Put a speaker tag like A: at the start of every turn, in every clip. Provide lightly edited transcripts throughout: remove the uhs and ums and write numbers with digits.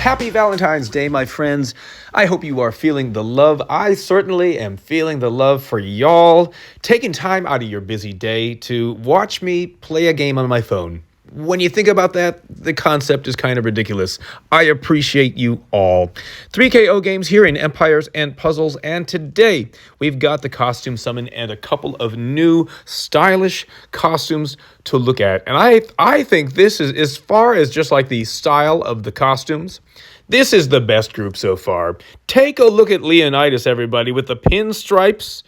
A: Happy Valentine's Day, my friends. I hope you are feeling the love. I certainly am feeling the love for y'all. Taking time out of your busy day to watch me play a game on my phone. When you think about that, the concept is kind of ridiculous. I appreciate you all. 3KO games here in Empires and Puzzles, and today we've got the costume summon and a couple of new stylish costumes to look at. And I think this is, as far as just like the style of the costumes, this is the best group so far. Take a look at Leonidas, everybody, with the pinstripes,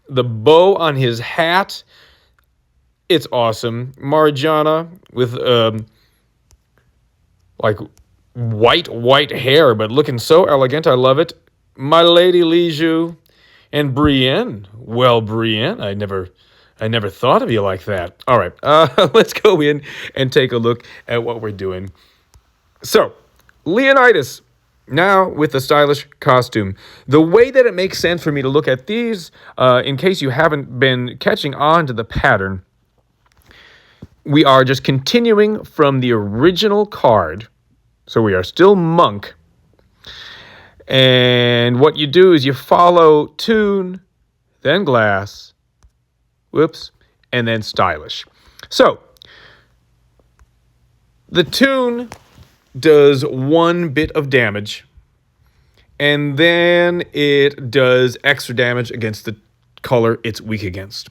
A: the bow on his hat. It's awesome. Marjana with like white hair, but looking so elegant. I love it. My Lady Liju and Brienne. Well, Brienne, I never thought of you like that. All right, let's go in and take a look at what we're doing. So, Leonidas, now with the stylish costume. The way that it makes sense for me to look at these, in case you haven't been catching on to the pattern, we are just continuing from the original card. So we are still monk. And what you do is you follow tune, then glass, and then stylish. So the tune does 1 bit of damage, and then it does extra damage against the color it's weak against.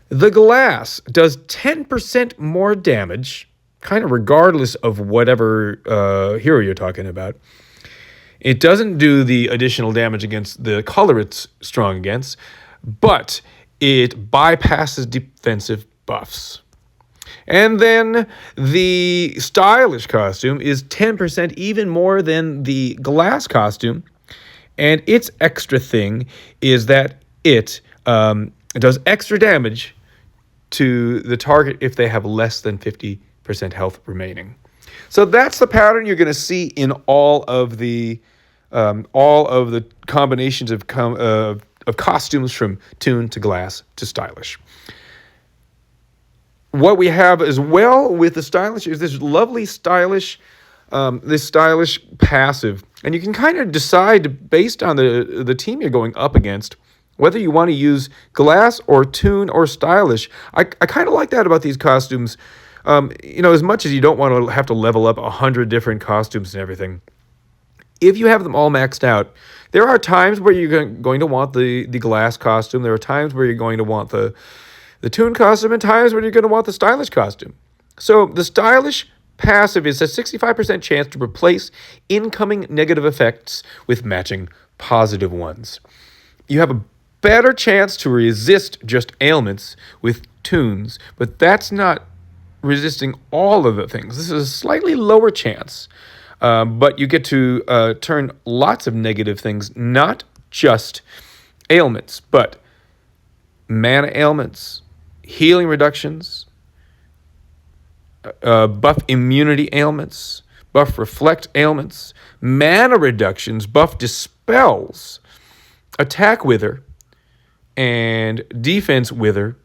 A: The glass does 10% more damage, kind of regardless of whatever hero you're talking about. It doesn't do the additional damage against the color it's strong against, but it bypasses defensive buffs. And then the stylish costume is 10% even more than the glass costume, and its extra thing is that it does extra damage to the target if they have less than 50% health remaining. So that's the pattern you're going to see in all of the combinations of costumes from tune to glass to stylish. What we have as well with the stylish is this lovely stylish passive, and you can kind of decide based on the team you're going up against whether you want to use glass or tune or stylish. I kind of like that about these costumes. As much as you don't want to have to level up 100 different costumes and everything, if you have them all maxed out, there are times where you're going to want the glass costume. There are times where you're going to want the tune costume, and times where you're going to want the stylish costume. So the stylish passive is a 65% chance to replace incoming negative effects with matching positive ones. You have a better chance to resist just ailments with tunes, but that's not resisting all of the things. This is a slightly lower chance, but you get to turn lots of negative things, not just ailments, but mana ailments, healing reductions, buff immunity ailments, buff reflect ailments, mana reductions, buff dispels, attack wither, and defense wither.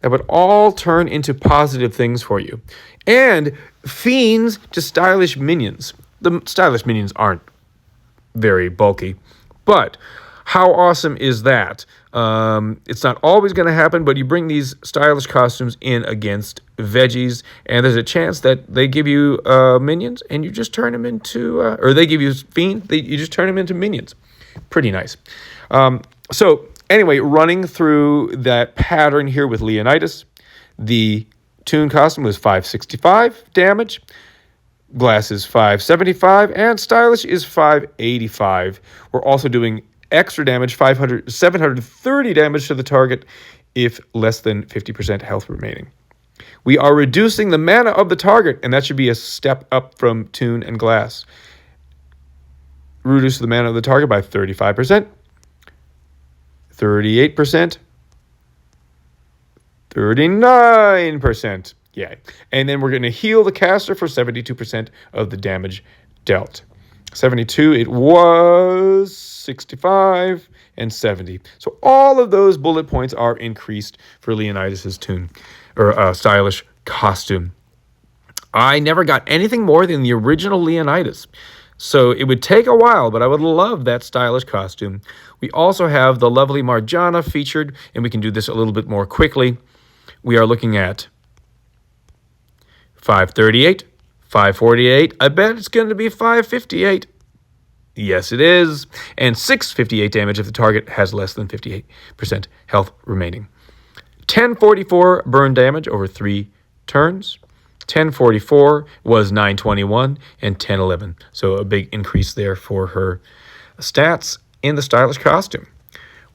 A: That would all turn into positive things for you. And fiends to stylish minions. The stylish minions aren't very bulky, but how awesome is that? It's not always going to happen, but you bring these stylish costumes in against veggies, and there's a chance that they give you minions, and you just turn them into, or they give you fiend, you just turn them into minions. Pretty nice. So anyway, running through that pattern here with Leonidas, the tune costume was 565 damage, glass is 575, and stylish is 585. We're also doing extra damage, 730 damage to the target if less than 50% health remaining. We are reducing the mana of the target, and that should be a step up from tune and glass. Reduce the mana of the target by 35%, 38%, 39%. Yeah. And then we're going to heal the caster for 72% of the damage dealt. 72, it was 65 and 70. So all of those bullet points are increased for Leonidas's tune or stylish costume. I never got anything more than the original Leonidas. So it would take a while, but I would love that stylish costume. We also have the lovely Marjana featured, and we can do this a little bit more quickly. We are looking at 538, 548. I bet it's going to be 558. Yes, it is. And 658 damage if the target has less than 58% health remaining. 1044 burn damage over 3 turns. 1044 was 921 and 1011. So a big increase there for her stats in the stylish costume.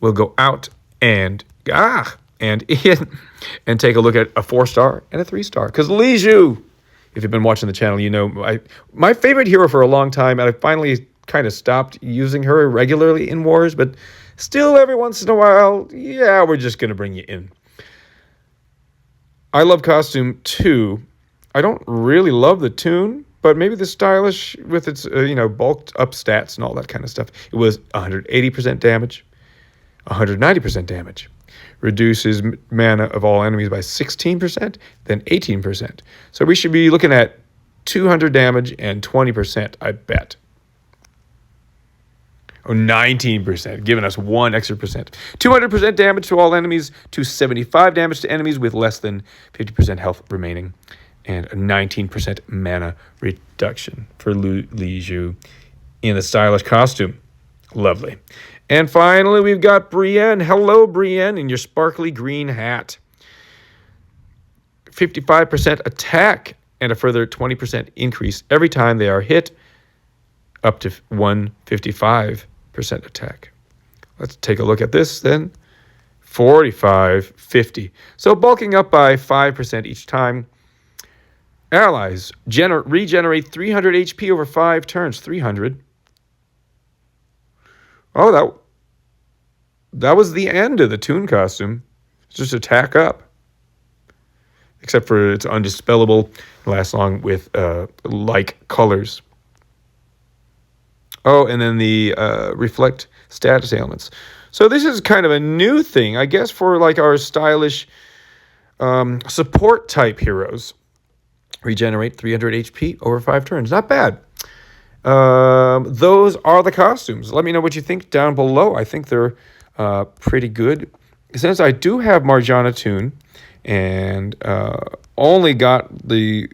A: We'll go out and in and take a look at a 4-star and a 3-star. Because Li Zhu, if you've been watching the channel, you know my favorite hero for a long time, and I finally kind of stopped using her regularly in wars, but still every once in a while, yeah, we're just going to bring you in. I love costume 2. I don't really love the tune, but maybe the stylish with its, bulked up stats and all that kind of stuff. It was 180% damage, 190% damage. Reduces mana of all enemies by 16%, then 18%. So we should be looking at 200 damage and 20%, I bet. Oh, 19%, giving us 1 extra percent. 200% damage to all enemies, 275 damage to enemies with less than 50% health remaining, and a 19% mana reduction for Li Zhu in the stylish costume. Lovely. And finally, we've got Brienne. Hello, Brienne, in your sparkly green hat. 55% attack and a further 20% increase every time they are hit, up to 155% attack. Let's take a look at this then. 45, 50. So bulking up by 5% each time. Allies regenerate 300 HP over 5 turns. 300. Oh, that was the end of the Toon costume. It's just attack up. Except for it's undispellable. It lasts long with like colors. Oh, and then the reflect status ailments. So this is kind of a new thing, I guess, for like our stylish support type heroes. Regenerate 300 HP over 5 turns. Not bad. Those are the costumes. Let me know what you think down below. I think they're pretty good. Since I do have Marjana Toon and only got the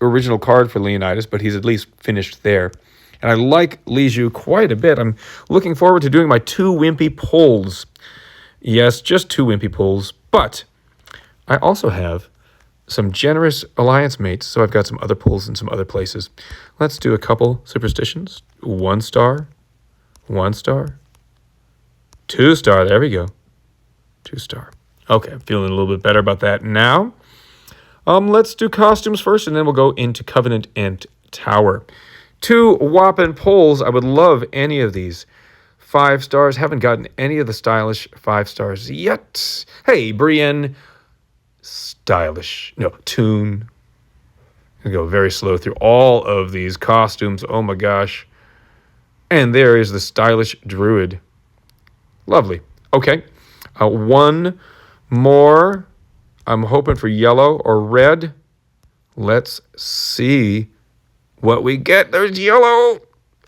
A: original card for Leonidas, but he's at least finished there. And I like Li Zhu quite a bit. I'm looking forward to doing my 2 wimpy pulls. Yes, just 2 wimpy pulls. But I also have some generous alliance mates, so I've got some other pulls in some other places. Let's do a couple superstitions. 1 star, 1 star, 2 star. There we go. 2 star. Okay, I'm feeling a little bit better about that now. Let's do costumes first, and then we'll go into Covenant and Tower. 2 whopping pulls. I would love any of these. 5 stars. Haven't gotten any of the stylish 5 stars yet. Hey, Brienne. Stylish. No, Toon. I'm going to go very slow through all of these costumes. Oh my gosh. And there is the stylish druid. Lovely. Okay. 1 more. I'm hoping for yellow or red. Let's see what we get. There's yellow.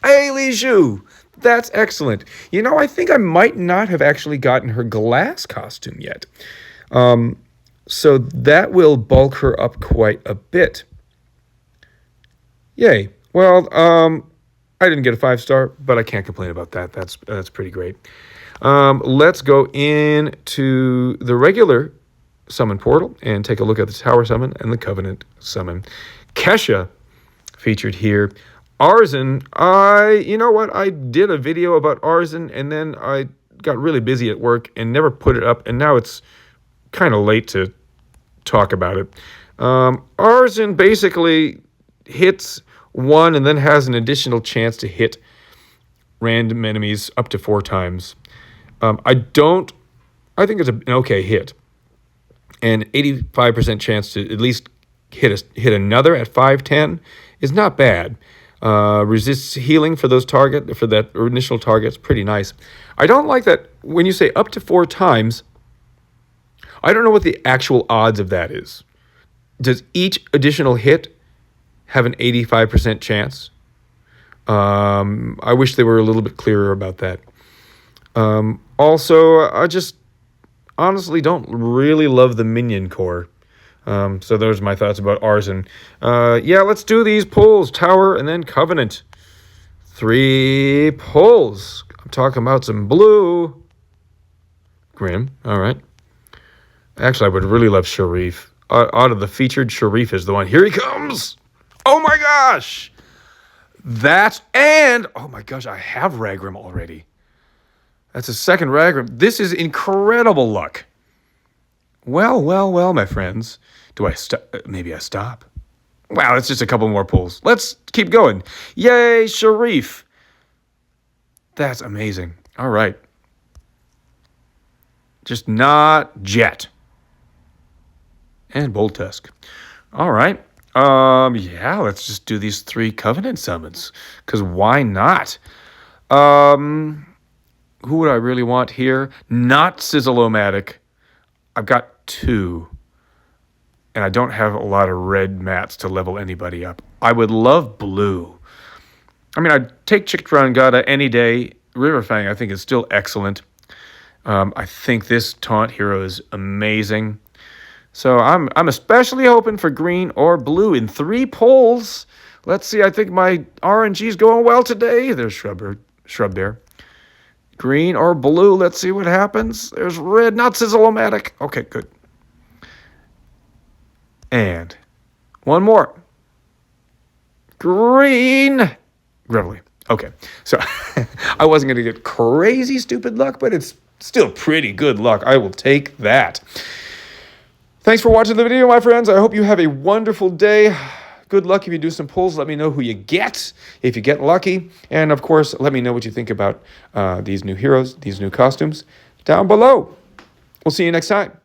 A: Hey, Li Zhu. That's excellent. You know, I think I might not have actually gotten her glass costume yet. So that will bulk her up quite a bit. Yay. Well, I didn't get a 5 star, but I can't complain about that. That's pretty great. Let's go into the regular summon portal and take a look at the tower summon and the covenant summon. Kesha featured here. Arzen, you know what? I did a video about Arzen, and then I got really busy at work and never put it up, and now it's kind of late to talk about it. Arzen basically hits 1 and then has an additional chance to hit random enemies up to 4 times. I think it's an okay hit. And 85% chance to at least hit another at 510 is not bad. Resists healing for that initial target. It's pretty nice. I don't like that when you say up to 4 times. I don't know what the actual odds of that is. Does each additional hit have an 85% chance? I wish they were a little bit clearer about that. Also, I just honestly don't really love the minion core. So those are my thoughts about Arson. Yeah, let's do these pulls. Tower and then Covenant. 3 pulls. I'm talking about some blue. Grim, all right. Actually, I would really love Sharif. Out of the featured, Sharif is the one. Here he comes. Oh my gosh. Oh my gosh, I have Ragrim already. That's a second Ragrim. This is incredible luck. Well, my friends. Do I stop? Maybe I stop. Wow, it's just a couple more pulls. Let's keep going. Yay, Sharif. That's amazing. All right. Just not Jet. And Bold Tusk. All right. Yeah, let's just do these 3 Covenant summons. Because why not? Who would I really want here? Not Sizzle-O-Matic. I've got 2. And I don't have a lot of red mats to level anybody up. I would love blue. I mean, I'd take Chikrangada any day. Riverfang, I think, is still excellent. I think this taunt hero is amazing. So I'm especially hoping for green or blue in 3 pulls. Let's see. I think my RNG is going well today. There's Shrub Bear. Green or blue. Let's see what happens. There's red, not Sizzle-O-Matic. Okay, good. And one more. Green. Gravelly. Okay. So I wasn't going to get crazy stupid luck, but it's still pretty good luck. I will take that. Thanks for watching the video, my friends. I hope you have a wonderful day. Good luck if you do some pulls. Let me know who you get if you get lucky. And, of course, let me know what you think about these new heroes, these new costumes down below. We'll see you next time.